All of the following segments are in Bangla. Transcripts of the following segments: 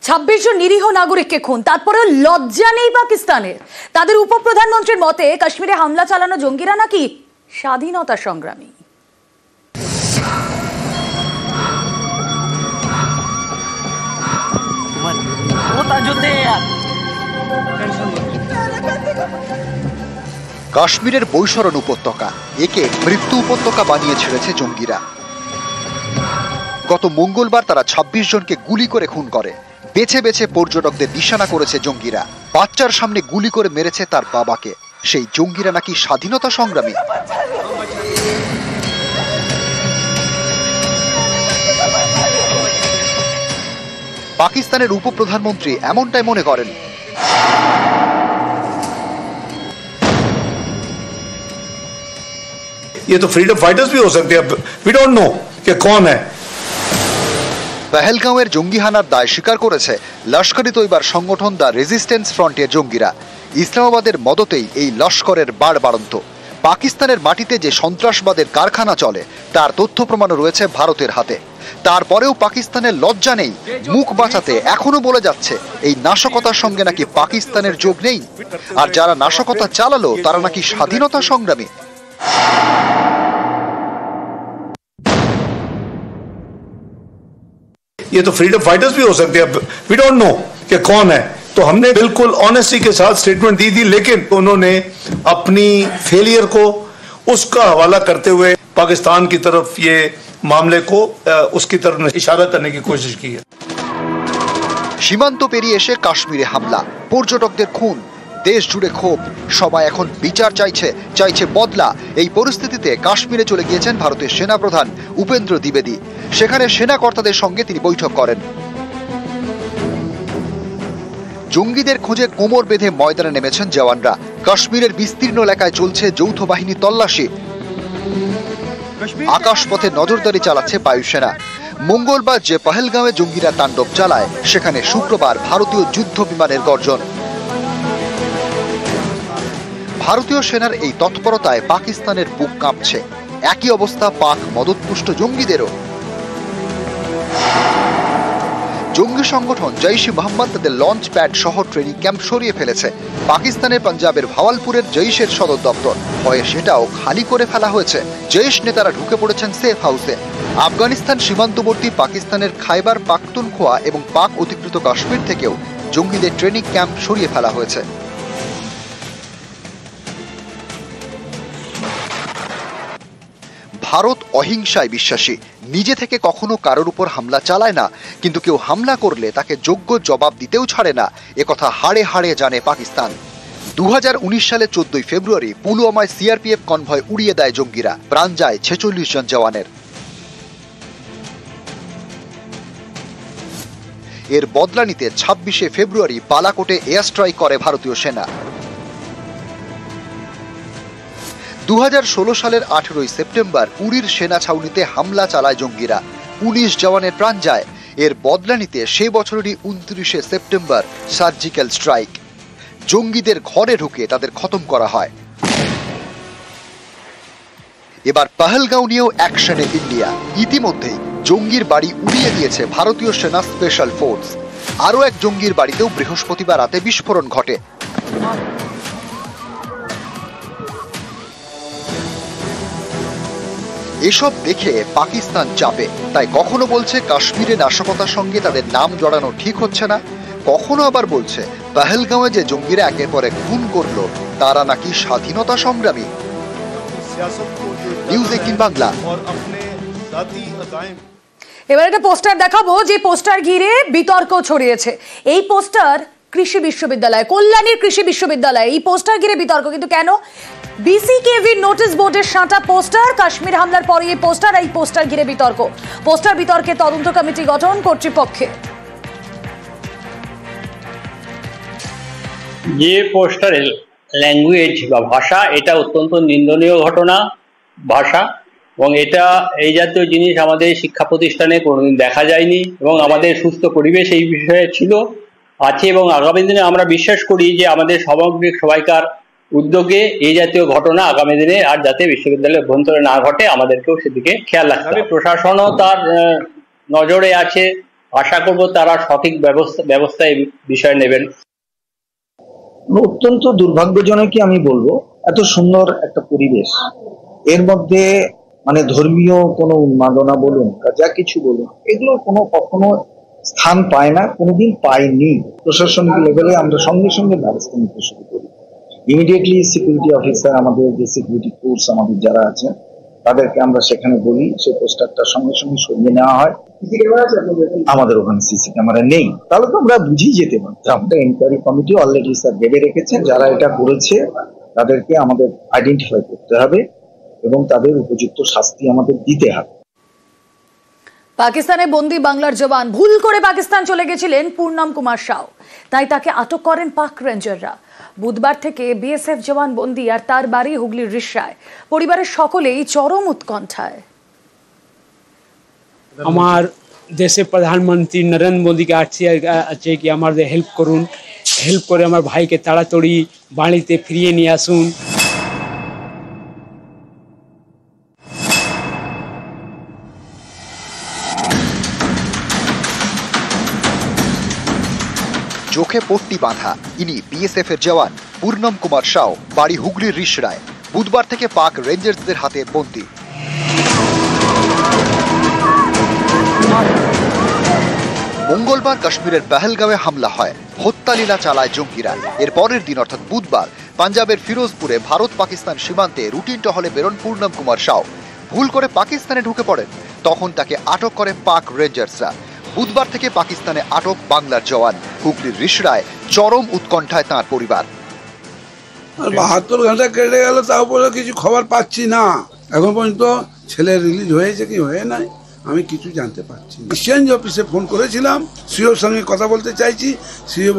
26 জন নিরীহ নাগরিককে খুন, তারপরেও লজ্জা নেই পাকিস্তানের। তাদের উপপ্রধানমন্ত্রীর মতে কাশ্মীরে হামলা চালানো জঙ্গিরা নাকি স্বাধীনতা সংগ্রামী। কাশ্মীরের বৈশরণ উপত্যকা, একে মৃত্যু উপত্যকা বানিয়ে ছেড়েছে জঙ্গিরা। গত মঙ্গলবার তারা 26 জনকে গুলি করে খুন করে। বেছে বেছে পর্যটকদের নিশানা করেছে জঙ্গিরা। বাচ্চার সামনে গুলি করে মেরেছে তার বাবাকে। সেই জঙ্গিরা নাকি স্বাধীনতা সংগ্রামী। পাকিস্তানের উপপ্রধানমন্ত্রী এমনটাই মনে করেন। ये तो फ्रीडम फाइटर्स भी हो सकते हैं, वी डोंट नो कि कौन है। পহেলগাঁওয়ের জঙ্গি হানার দায় স্বীকার করেছে লস্করি তৈবার সংগঠন দ্য রেজিস্ট্যান্স ফ্রন্টের জঙ্গিরা। ইসলামাবাদের মদতেই এই লস্করের বাড়বাড়ন্ত। পাকিস্তানের মাটিতে যে সন্ত্রাসবাদের কারখানা চলে তার তথ্য প্রমাণও রয়েছে ভারতের হাতে। তারপরেও পাকিস্তানের লজ্জা নেই। মুখ বাঁচাতে এখনো বলে যাচ্ছে এই নাশকতার সঙ্গে নাকি পাকিস্তানের যোগ নেই, আর যারা নাশকতা চালালো তারা নাকি স্বাধীনতা সংগ্রামী। ये तो फ्रीडम फाइटर्स भी हो सकते हैं, वी डोंट नो कि कौन है। तो हमने बिल्कुल ऑनेस्टी के साथ स्टेटमेंट दी थी, लेकिन उन्होंने अपनी फेलियर को उसका हवाला करते हुए पाकिस्तान की तरफ ये मामले को उसकी तरफ इशारा करने की कोशिश की है। সীমান্ত পেরিয়ে এসে কাশ্মীরে হামলা, পর্যটকদের খুন, দেশ জুড়ে ক্ষোভ। সবাই এখন বিচার চাইছে বদলা। এই পরিস্থিতিতে কাশ্মীরে চলে গিয়েছেন ভারতের সেনাপ্রধান উপেন্দ্র দ্বিবেদী। সেখানে সেনা কর্তাদের সঙ্গে তিনি বৈঠক করেন। জঙ্গিদের খোঁজে কোমর বেঁধে ময়দানে নেমেছেন জওয়ানরা। কাশ্মীরের বিস্তীর্ণ এলাকায় চলছে যৌথ বাহিনী তল্লাশি। আকাশপথে নজরদারি চালাচ্ছে বায়ুসেনা। মঙ্গলবার যে পহেলগাঁওয়ে জঙ্গিরা তাণ্ডব চালায়, সেখানে শুক্রবার ভারতীয় যুদ্ধ বিমানের গর্জন। ভারতীয় সেনার এই তৎপরতায় পাকিস্তানের বুক কাঁপছে। একই অবস্থা পাক মদতপুষ্ট জঙ্গিদেরও। জঙ্গি সংগঠন জৈশ-ই মোহাম্মদ তাদের লঞ্চ প্যাড সহ ট্রেনিং ক্যাম্প সরিয়ে ফেলেছে। পাকিস্তানের পাঞ্জাবের ভাওয়ালপুরের জৈশের সদর দপ্তর হয়ে সেটাও খালি করে ফেলা হয়েছে। জৈশ নেতারা ঢুকে পড়েছেন সেফ হাউসে। আফগানিস্তান সীমান্তবর্তী পাকিস্তানের খাইবার পাখতুনখোয়া এবং পাক অধিকৃত কাশ্মীর থেকেও জঙ্গিদের ট্রেনিং ক্যাম্প সরিয়ে ফেলা হয়েছে। ভারত অহিংসায় বিশ্বাসী, নিজে থেকে কখনো কারোর উপর হামলা চালায় না, কিন্তু কেউ হামলা করলে তাকে যোগ্য জবাব দিতেও ছাড়ে না। একথা হাড়ে হাড়ে জানে পাকিস্তান। 2019 সালে 14 ফেব্রুয়ারি পুলওয়ামায় সিআরপিএফ কনভয় উড়িয়ে দেয় জঙ্গিরা। প্রাণ যায় 46 জন জওয়ানের। এর বদলা নিতে 26 ফেব্রুয়ারি বালাকোটে এয়ার স্ট্রাইক করে ভারতীয় সেনা। 2016 সালের 18 সেপ্টেম্বর উরির সেনা ছাউনিতে হামলা চালায় জঙ্গিরা। 19 জওয়ানের প্রাণ যায়। এর বদলা নিতে সে বছরেরই 29 সেপ্টেম্বর সার্জিক্যাল স্ট্রাইক। জঙ্গিদের ঘরে ঢুকে তাদের খতম করা হয়। এবার পহেলগাঁও নিয়েও অ্যাকশনে ইন্ডিয়া। ইতিমধ্যেই জঙ্গির বাড়ি উড়িয়ে দিয়েছে ভারতীয় সেনা স্পেশাল ফোর্স। আরও এক জঙ্গির বাড়িতেও বৃহস্পতিবার রাতে বিস্ফোরণ ঘটে। এসব দেখে পাকিস্তান চাপে। তাই কখনো বলছে কাশ্মীরে নাশকতার সঙ্গে তাদের নাম জড়ানো ঠিক হচ্ছে না, কখনো আবার বলছে পহেলগাঁওয়ে যে জঙ্গিরা একের পর এক খুন করলো তারা নাকি স্বাধীনতা সংগ্রামী। নিউজ 18 বাংলা। এবার একটা পোস্টার দেখাবো, যে পোস্টার ঘিরে বিতর্ক ছড়িয়েছে। এই পোস্টার কৃষি বিশ্ববিদ্যালয়, কল্যাণীর কৃষি বিশ্ববিদ্যালয়, এই পোস্টার ঘিরে বিতর্ক। কিন্তু কেন? বিসিকেভির নোটিশ বোর্ডের সাঁটা পোস্টার, কাশ্মীর হামলার পরে এই পোস্টার ঘিরে বিতর্ক। পোস্টার বিতর্কে তদন্ত কমিটি গঠন কর্তৃপক্ষে। যে পোস্টারের ল্যাঙ্গুয়েজ বা ভাষা, এটা অত্যন্ত নিন্দনীয় ঘটনা ভাষা, এবং এটা এই জাতীয় জিনিস আমাদের শিক্ষা প্রতিষ্ঠানে কোনোদিন দেখা যায়নি, এবং আমাদের সুস্থ পরিবেশ এই বিষয়ে ছিল, আছে, এবং আগামী দিনে আমরা বিশ্বাস করি যে আমাদের সামগ্রিক সবাইকার উদ্যোগে এই জাতীয় ঘটনা আগামী দিনে আর যাতে বিশ্ববিদ্যালয়ের অভ্যন্তরে না ঘটে আমাদেরকেও সেদিকে খেয়াল রাখতে হবে। প্রশাসনও তার নজরে আছে, আশা করব তারা সঠিক ব্যবস্থা এই বিষয়ে নেবেন। অত্যন্ত দুর্ভাগ্যজনক কি আমি বলবো, এত সুন্দর একটা পরিবেশ, এর মধ্যে মানে ধর্মীয় কোনো উন্মাদনা বলুন, যা কিছু বলুন, এগুলো কখনো স্থান পায় না, কোনোদিন পাইনি। প্রশাসনিক লেভেলে আমরা সঙ্গে সঙ্গে ব্যবস্থা নিতে শুরু করি। ইমিডিয়েটলি সিকিউরিটি অফিসার, আমাদের যে সিকিউরিটি ফোর্স আমাদের যারা আছে, তাদেরকে আমরা সেখানে বলি সেই পোস্টারটা সঙ্গে সঙ্গে সরিয়ে নেওয়া হয়। আমাদের ওখানে সিসি ক্যামেরা নেই, তাহলে তো আমরা বুঝিয়ে যেতে পারি। আমাদের এনকোয়ারি কমিটি অলরেডি স্যার ভেবে রেখেছেন, যারা এটা করেছে তাদেরকে আমাদের আইডেন্টিফাই করতে হবে এবং তাদের উপযুক্ত শাস্তি আমাদের দিতে হবে। পাকিস্তানে বন্দী বাংলার জওয়ান ভুল করে পাকিস্তান চলে গেছিলেন পূর্ণম কুমার সাউ, তাই তাকে আটক করেন পাক রেঞ্জাররা। বুধবার থেকে বিএসএফ জওয়ান বন্দী আর তার বাড়ি হুগলির রিষড়ায়। পরিবারের সকলেই চরম উৎকণ্ঠায়। আমার দেশে প্রধানমন্ত্রী নরেন্দ্র মোদীকে আছে কি আমাদের হেল্প করুন, হেল্প করে আমার ভাইকে তাড়াতাড়ি বাড়িতে ফিরিয়ে নিয়ে আসুন। চোখে পট্টি বাঁধা ইনি বিএসএফ এর জওয়ান পূর্ণম কুমার সাউ, বাড়ি হুগলির রিষড়ায়। বুধবার থেকে পাক রেঞ্জার্সদের হাতে বন্দী। মঙ্গলবার কাশ্মীরের পেহেলগাঁওয়ে হামলা হয়, হত্যালীলা চালায় জঙ্গিরা। এর পরের দিন অর্থাৎ বুধবার পাঞ্জাবের ফিরোজপুরে ভারত পাকিস্তান সীমান্তে রুটিন টহলে বেরোন পূর্ণম কুমার সাউ। ভুল করে পাকিস্তানে ঢুকে পড়েন, তখন তাকে আটক করে পাক রেঞ্জার্সরা। বুধবার থেকে পাকিস্তানে আটক বাংলার জওয়ান। হুগলির রিষড়ায় চরম উৎকণ্ঠায় তাঁর পরিবার। 72 ঘন্টা কেটে গেল, তারপরে কিছু খবর পাচ্ছি না। এখন পর্যন্ত ছেলে রিলিজ হয়েছে কি হয়ে নাই আমি কিছু জানতে পারছি না। এক্সচেঞ্জ অফিসে ফোন করেছিলাম, সিওর সঙ্গে কথা বলতে চাইছি। সিও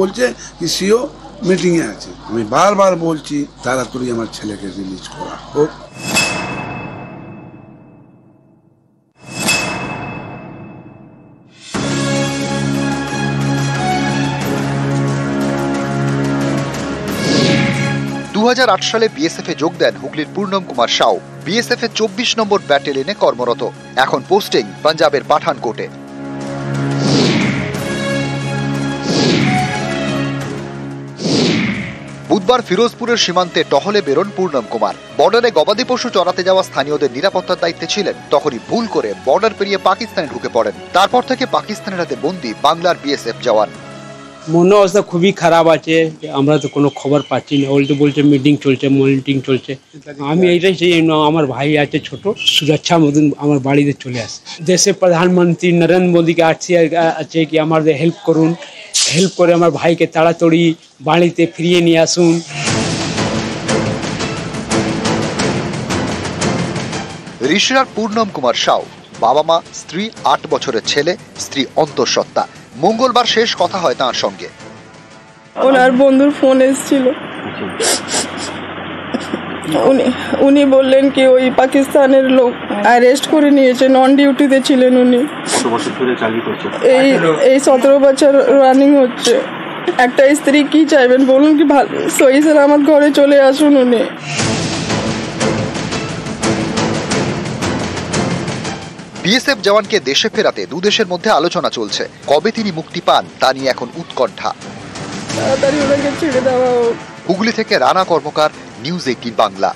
বলছে কি সিও মিটিংয়ে আছে। আমি বারবার বলছি তাড়াতাড়ি আমার ছেলেকে রিলিজ করা হোক। সালে বিএসএফ এ যোগ দেন হুগলির পূর্ণম কুমার সাউ। বিএসএফ এর 24 নম্বর ব্যাটালিয়নে কর্মরত, এখন পোস্টিং পাঞ্জাবের পাঠানকোটে। বুধবার ফিরোজপুরের সীমান্তে টহলে বেরোন পূর্ণম কুমার। বর্ডারে গবাদি পশু চড়াতে যাওয়া স্থানীয়দের নিরাপত্তার দায়িত্বে ছিলেন, তখনই ভুল করে বর্ডার পেরিয়ে পাকিস্তানে ঢুকে পড়েন। তারপর থেকে পাকিস্তানের হাতে বন্দী বাংলার বিএসএফ জওয়ান। মন অবস্থা খুবই খারাপ আছে, আমরা তো কোনো খবর পাচ্ছি না। উল্টো বলছে মিটিং চলছে। আমি এইটাই চাই, আমার ভাই আছে ছোট, সুরক্ষা মতন আমার বাড়িতে চলে আসে। দেশে প্রধানমন্ত্রী নরেন্দ্র মোদীকে আছে কি আমাদের হেল্প করুন, হেল্প করে আমার ভাইকে তাড়াতাড়ি বাড়িতে ফিরিয়ে নিয়ে আসুন। রিষড়ার পূর্ণম কুমার সাউ, বাবা মা, স্ত্রী, 8 বছরের ছেলে, স্ত্রী অন্তঃসত্ত্বা। মঙ্গলবার শেষ কথা হয় তাঁর সঙ্গে। ওনার বন্ধুর ফোন এসেছিল, উনি বললেন কি ওই পাকিস্তানের লোক অ্যারেস্ট করে নিয়েছে, নন ডিউটিতে ছিলেন উনি। এই 17 বছর রানিং হচ্ছে। একটা স্ত্রী কি চাইবেন বলুন, কি ভালো সহি সালামত ঘরে চলে আসুন উনি। বিএসএফ জওয়ানকে দেশে ফেরাতে দুদেশের মধ্যে আলোচনা চলছে। কবে তিনি মুক্তি পান তা নিয়ে এখন উৎকণ্ঠা। তাড়াতাড়ি ওনাকে ছেড়ে দেওয়া হোক। হুগলি থেকে রানা কর্মকার, নিউজ 18 বাংলা।